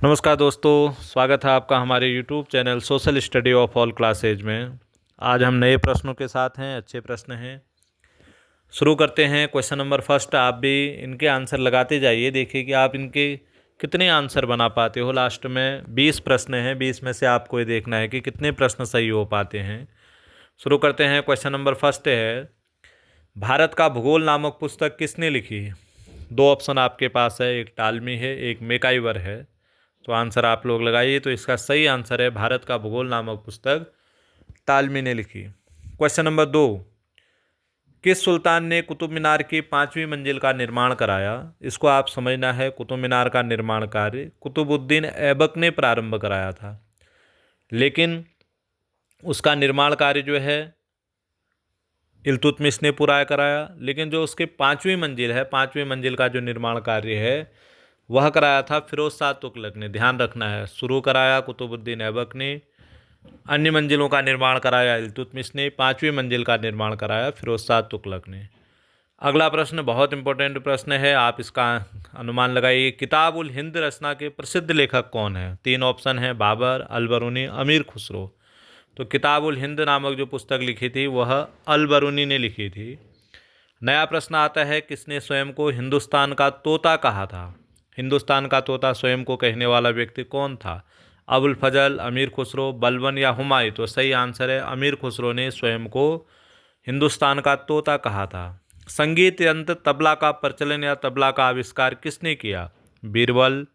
नमस्कार दोस्तों, स्वागत है आपका हमारे YouTube channel social study of all classes में। आज हम नए प्रश्नों के साथ हैं, अच्छे प्रश्न हैं। शुरू करते हैं। क्वेश्चन नंबर फर्स्ट, आप भी इनके आंसर लगाते जाइए, देखिए कि आप इनके कितने आंसर बना पाते हो। लास्ट में 20 प्रश्न हैं, 20 में से आपको ये देखना है कि कितने प्रश्न सही हो पाते हैं। शुरू करते हैं। क्वेश्चन नंबर फर्स्ट है, भारत का भूगोल नामक पुस्तक किसने लिखी है? दो ऑप्शन आपके पास है, एक टालमी है, एक मैकाइवर है। तो आंसर आप लोग लगाइए। तो इसका सही आंसर है भारत का भूगोल नामक पुस्तक टालमी ने लिखी। क्वेश्चन नंबर 2, किस सुल्तान ने कुतुब मीनार की 5वीं मंजिल का निर्माण कराया? इसको आप समझना है। कुतुब मीनार का निर्माण कार्य कुतुबुद्दीन ऐबक ने प्रारंभ कराया था, लेकिन उसका निर्माण कार्य जो है इल्तुतमिश ने पूरा कराया। लेकिन जो उसके 5वीं मंजिल है, 5वीं मंजिल का जो निर्माण कार्य है वह कराया था फिरोज शाह तुगलक ने। ध्यान रखना है, शुरू कराया कुतुबुद्दीन ऐबक ने, अन्य मंजिलों का निर्माण कराया इल्तुतमिश ने, 5वीं मंजिल का निर्माण कराया फिरोज शाह तुगलक ने। अगला प्रश्न बहुत इंपॉर्टेंट प्रश्न है, आप इसका अनुमान लगाइए। किताब उल हिंद रचना के प्रसिद्ध लेखक कौन है? 3 ऑप्शन है, बाबर, अलबरूनी, अमीर खुसरो। तो किताब उल हिंद नामक जो पुस्तक लिखी थी वह अलबरूनी ने लिखी थी। नया प्रश्न आता है, किसने स्वयं को हिंदुस्तान का तोता कहा था? हिंदुस्तान का तोता स्वयं को कहने वाला व्यक्ति कौन था? अबुल फजल, अमीर खुसरो, बलबन या हुमायूं? तो सही आंसर है अमीर खुसरो ने स्वयं को हिंदुस्तान का तोता कहा था। संगीत यंत्र तबला का प्रचलन या तबला का आविष्कार किसने किया? बीरबल,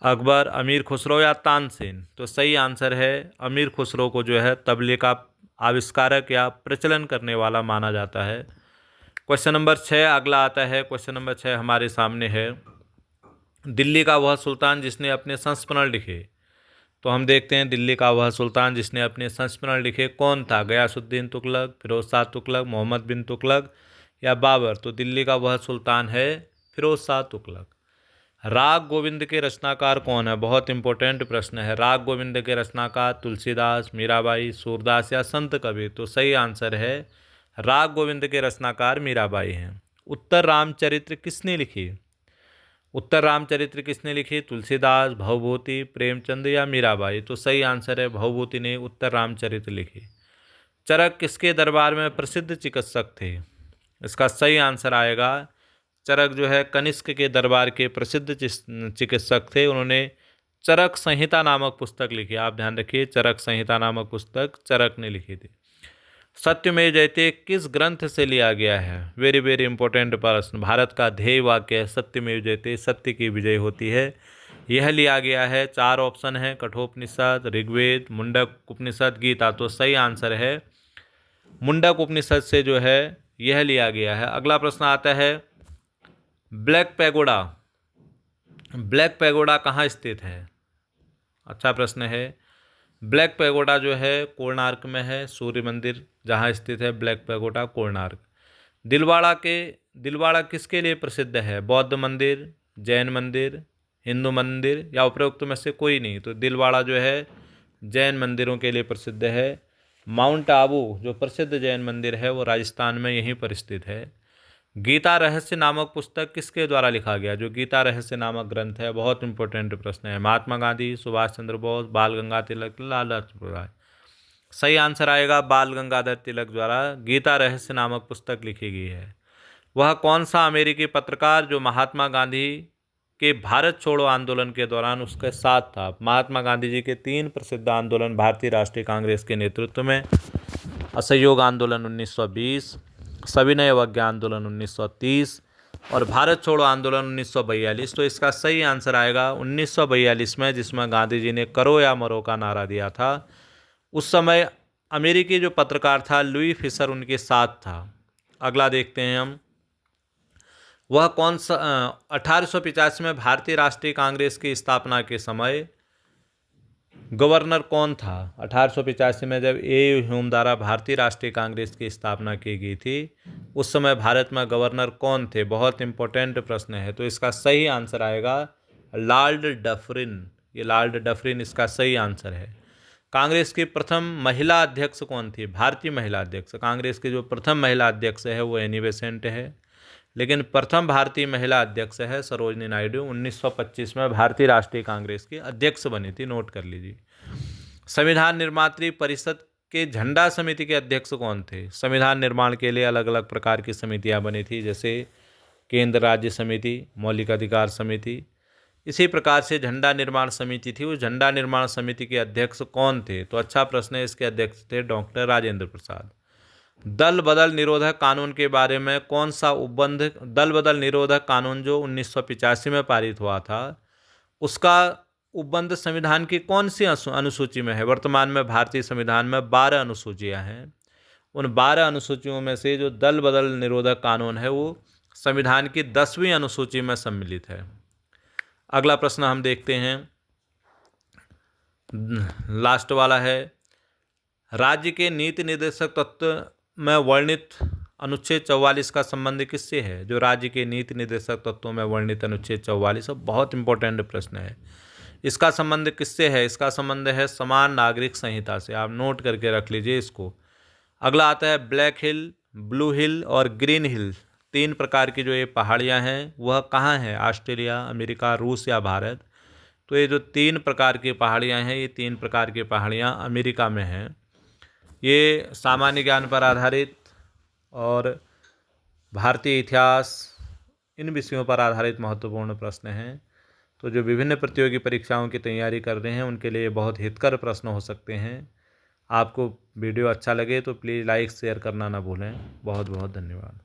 अकबर, अमीर खुसरो या तानसेन? तो सही आंसर है अमीर खुसरो को जो है तबले का आविष्कारक या प्रचलन करने वाला माना जाता है। क्वेश्चन नंबर 6 अगला आता है। क्वेश्चन नंबर 6 हमारे सामने है, दिल्ली का वह सुल्तान जिसने अपने संस्मरण लिखे। तो हम देखते हैं दिल्ली का वह सुल्तान जिसने अपने संस्मरण लिखे कौन था? गयासुद्दीन तुगलक, फिरोज शाह तुगलक, मोहम्मद बिन तुगलक या बाबर? तो दिल्ली का वह सुल्तान है फिरोज शाह तुगलक। राग गोविंद के रचनाकार कौन है? बहुत इंपॉर्टेंट प्रश्न है। राग गोविंद के रचनाकार तुलसीदास, मीराबाई, सूरदास या संत कबीर? तो सही आंसर है राग गोविंद के रचनाकार मीराबाई हैं। उत्तर रामचरित्र किसने लिखी? उत्तर रामचरित्र किसने लिखी? तुलसीदास, भवभूति, प्रेमचंद या मीराबाई? तो सही आंसर है भवभूति ने उत्तर रामचरित्र लिखी। चरक किसके दरबार में प्रसिद्ध चिकित्सक थे? इसका सही आंसर आएगा, चरक जो है कनिष्क के दरबार के प्रसिद्ध चिकित्सक थे। उन्होंने चरक संहिता नामक पुस्तक लिखी। आप ध्यान रखिए, चरक संहिता नामक पुस्तक चरक ने लिखी थी। सत्यमेव जयते किस ग्रंथ से लिया गया है? वेरी वेरी इंपॉर्टेंट प्रश्न। भारत का ध्येय वाक्य है सत्यमेव जयते, सत्य की विजय होती है। यह लिया गया है, 4 ऑप्शन है, कठोपनिषद, ऋग्वेद, मुंडक उपनिषद, गीता? तो सही आंसर है मुंडक उपनिषद से जो है यह लिया गया है। अगला प्रश्न आता है, ब्लैक पैगोडा, ब्लैक पैगोडा कहाँ स्थित है? अच्छा प्रश्न है। ब्लैक पैगोडा जो है कोणार्क में है, सूर्य मंदिर जहाँ स्थित है ब्लैक पैगोडा कोणार्क। दिलवाड़ा किसके लिए प्रसिद्ध है? बौद्ध मंदिर, जैन मंदिर, हिंदू मंदिर या उपरोक्त में से कोई नहीं? तो दिलवाड़ा जो है जैन मंदिरों के लिए प्रसिद्ध है। माउंट आबू जो प्रसिद्ध जैन मंदिर है वो राजस्थान में यहीं पर स्थित है। गीता रहस्य नामक पुस्तक किसके द्वारा लिखा गया? जो गीता रहस्य नामक ग्रंथ है, बहुत इंपॉर्टेंट प्रश्न है। महात्मा गांधी, सुभाष चंद्र बोस, बाल गंगाधर तिलक, लाला लाजपत राय? सही आंसर आएगा बाल गंगाधर तिलक द्वारा गीता रहस्य नामक पुस्तक लिखी गई है। वह कौन सा अमेरिकी पत्रकार जो महात्मा गांधी के भारत छोड़ो आंदोलन के दौरान उसके साथ था? महात्मा गांधी जी के 3 प्रसिद्ध आंदोलन भारतीय राष्ट्रीय कांग्रेस के नेतृत्व में, असहयोग आंदोलन 1920, सविनय अवज्ञा आंदोलन 1930 और भारत छोड़ो आंदोलन 1942। तो इसका सही आंसर आएगा 1942 में, जिसमें गांधी जी ने करो या मरो का नारा दिया था। उस समय अमेरिकी जो पत्रकार था लुई फिशर उनके साथ था। अगला देखते हैं हम, वह कौन सा 1885 में भारतीय राष्ट्रीय कांग्रेस की स्थापना के समय गवर्नर कौन था? 1885 में जब ए ह्यूम द्वारा भारतीय राष्ट्रीय कांग्रेस की स्थापना की गई थी, उस समय भारत में गवर्नर कौन थे? बहुत इंपॉर्टेंट प्रश्न है। तो इसका सही आंसर आएगा लॉर्ड डफरिन। ये लॉर्ड डफरिन इसका सही आंसर है। कांग्रेस की प्रथम महिला अध्यक्ष कौन थी? भारतीय महिला अध्यक्ष। कांग्रेस की जो प्रथम महिला अध्यक्ष है वो एनी बेसेंट है। लेकिन प्रथम भारतीय महिला अध्यक्ष है सरोजनी नायडू। 1925 में भारतीय राष्ट्रीय कांग्रेस की अध्यक्ष बनी थी, नोट कर लीजिए। संविधान निर्मात्री परिषद के झंडा समिति के अध्यक्ष कौन थे? संविधान निर्माण के लिए अलग अलग प्रकार की समितियां बनी थी, जैसे केंद्र राज्य समिति, मौलिक अधिकार समिति। इसी प्रकार से झंडा निर्माण समिति थी। उस झंडा निर्माण समिति के अध्यक्ष कौन थे? तो अच्छा प्रश्न है। इसके अध्यक्ष थे डॉक्टर राजेंद्र प्रसाद। दल बदल निरोधक कानून के बारे में कौन सा उपबंध? दल बदल निरोधक कानून जो 1985 में पारित हुआ था, उसका उपबंध संविधान की कौन सी अनुसूची में है? वर्तमान में भारतीय संविधान में 12 अनुसूचियां हैं। उन 12 अनुसूचियों में से जो दल बदल निरोधक कानून है वो संविधान की 10वीं अनुसूची में सम्मिलित है। अगला प्रश्न हम देखते हैं, लास्ट वाला है। राज्य के नीति निर्देशक तत्व में वर्णित अनुच्छेद 44 का संबंध किससे है? जो राज्य के नीति निर्देशक तत्वों में वर्णित अनुच्छेद 44 है, बहुत इंपॉर्टेंट प्रश्न है। इसका संबंध किससे है? इसका संबंध है समान नागरिक संहिता से। आप नोट करके रख लीजिए इसको। अगला आता है ब्लैक हिल, ब्लू हिल और ग्रीन हिल। 3 प्रकार की जो ये पहाड़ियाँ हैं वह कहाँ हैं? ऑस्ट्रेलिया, अमेरिका, रूस या भारत? तो ये जो 3 प्रकार की पहाड़ियाँ हैं, ये 3 प्रकार की पहाड़ियाँ अमेरिका में हैं। ये सामान्य ज्ञान पर आधारित और भारतीय इतिहास, इन विषयों पर आधारित महत्वपूर्ण प्रश्न हैं। तो जो विभिन्न प्रतियोगी परीक्षाओं की तैयारी कर रहे हैं उनके लिए बहुत हितकर प्रश्न हो सकते हैं। आपको वीडियो अच्छा लगे तो प्लीज़ लाइक शेयर करना ना भूलें। बहुत बहुत धन्यवाद।